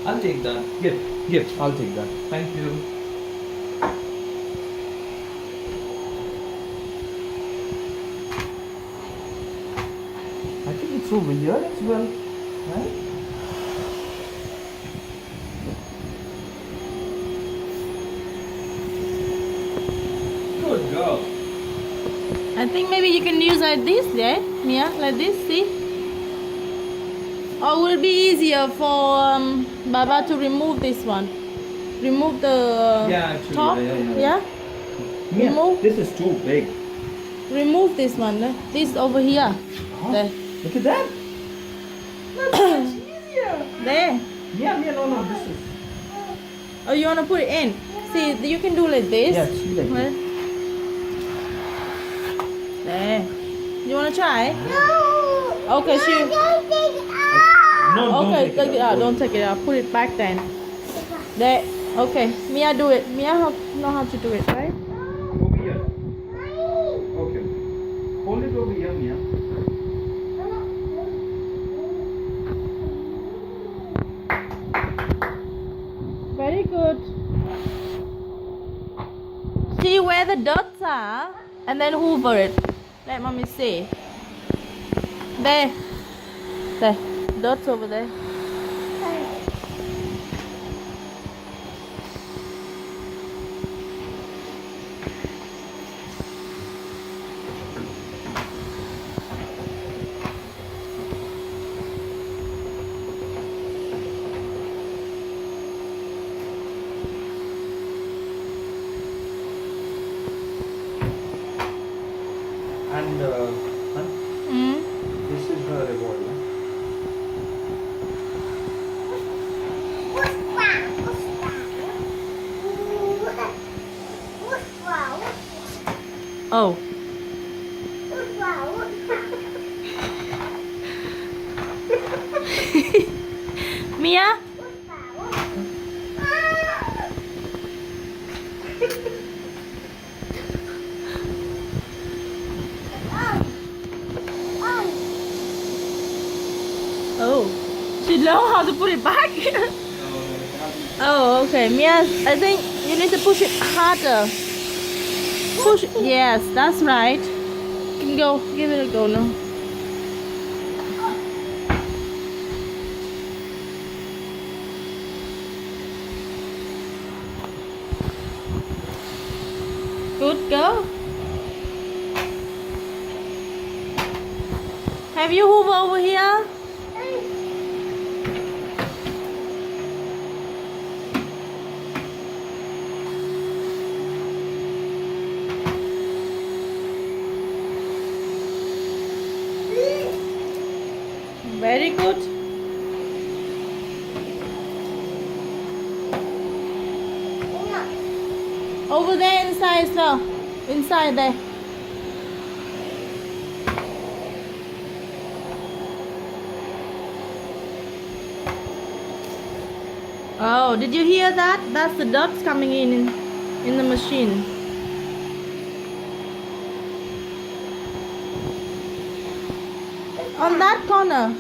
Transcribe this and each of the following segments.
I'll take that. Here, I'll take that. Thank you. I think it's over here as well, right? Good girl. I think maybe you can use like this, yeah, Mia, like this, see? Or will it be easier for Baba to remove this one? Remove the Yeah, actually, top? yeah. Mia, Remove. this is too big. Remove this one, this over here. Huh? There. Look at that. That's much easier. There. Yeah, no, this is. Oh, you want to put it in? See, you can do like this. Yeah, see like this. There. You want to try? No. Okay, she. Don't take it out. No, Okay, don't take it out. Don't take it out. Put it back then. There. Okay, Mia, do it. Mia know how to do it, right? Over here. Okay. Hold it over here, Mia. Very good. See where the dots are and then hoover it. Let mommy see. There. There. Dots over there. And huh? Mm. This is her revolver. Oh. Mia? Oh. She know how to put it back? Oh, okay. Mia, I think you need to push it harder. Push. Yes, that's right. You can go. Give it a go now. Good girl. Have you hoover over here? Very good. Over there inside as well. Inside there. Oh, did you hear that? That's the dots coming in the machine. On that corner.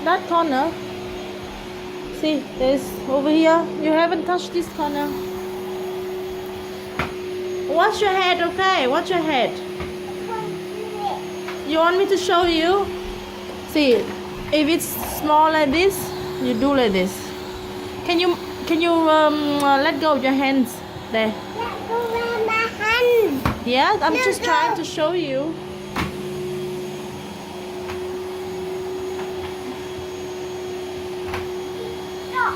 That corner. See, there's over here. You haven't touched this corner. Watch your head, okay? Watch your head. You want me to show you? See, if it's small like this, you do like this. Can you let go of your hands there? Let go of my hand. Yeah, I'm Let just go. trying to show you. Stop.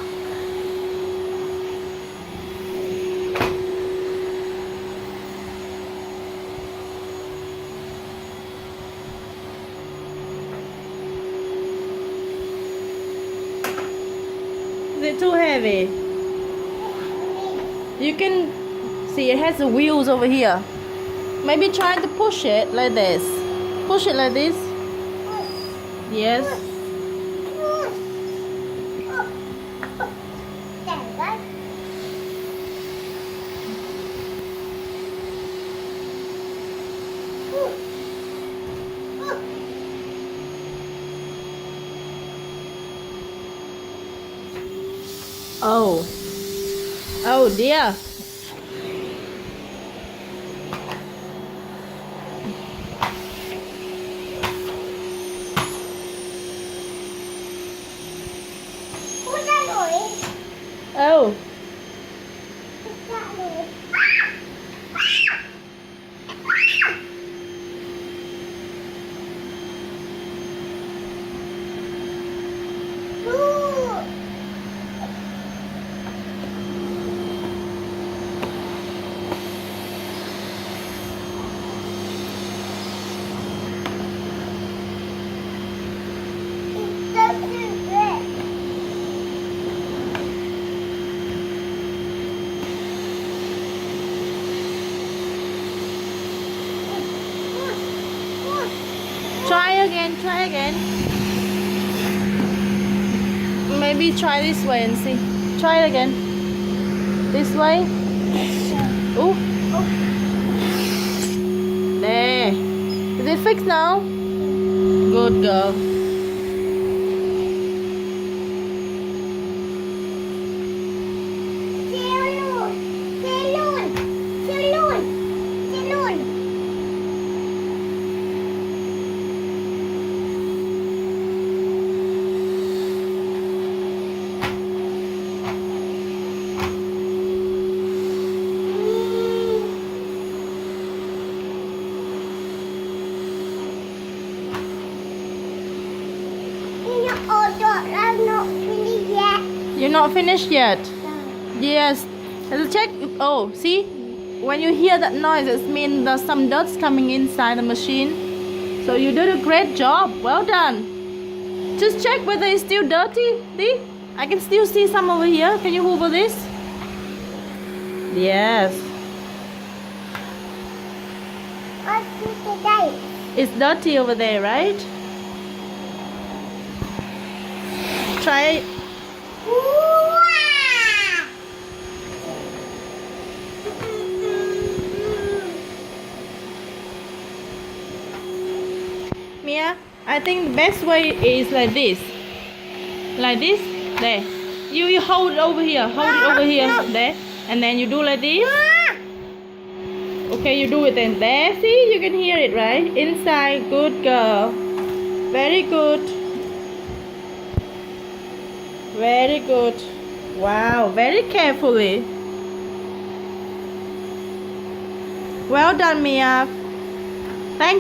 Is it too heavy? You can see it has the wheels over here. Maybe try to push it like this. Push it like this. Yes. Oh. Oh dear. Who's that noise? Oh. Who's that noise? Ooh. It's so stupid. Try again, try again. Maybe try this way and see. Try it again. This way. Ooh. There. Is it fixed now? Good girl. You're not finished yet? Yes. Let's check. Oh, see? When you hear that noise, it means there's some dust coming inside the machine. So you did a great job. Well done. Just check whether it's still dirty. See? I can still see some over here. Can you hoover this? Yes. It's dirty over there, right? Try. Mia, I think the best way is like this. Like this. There. You hold it over here. Hold it over here. There. And then you do like this. Okay, you do it then. There. See? You can hear it, right? Inside. Good girl. Very good. Very good. Wow. Very carefully. Well done, Mia.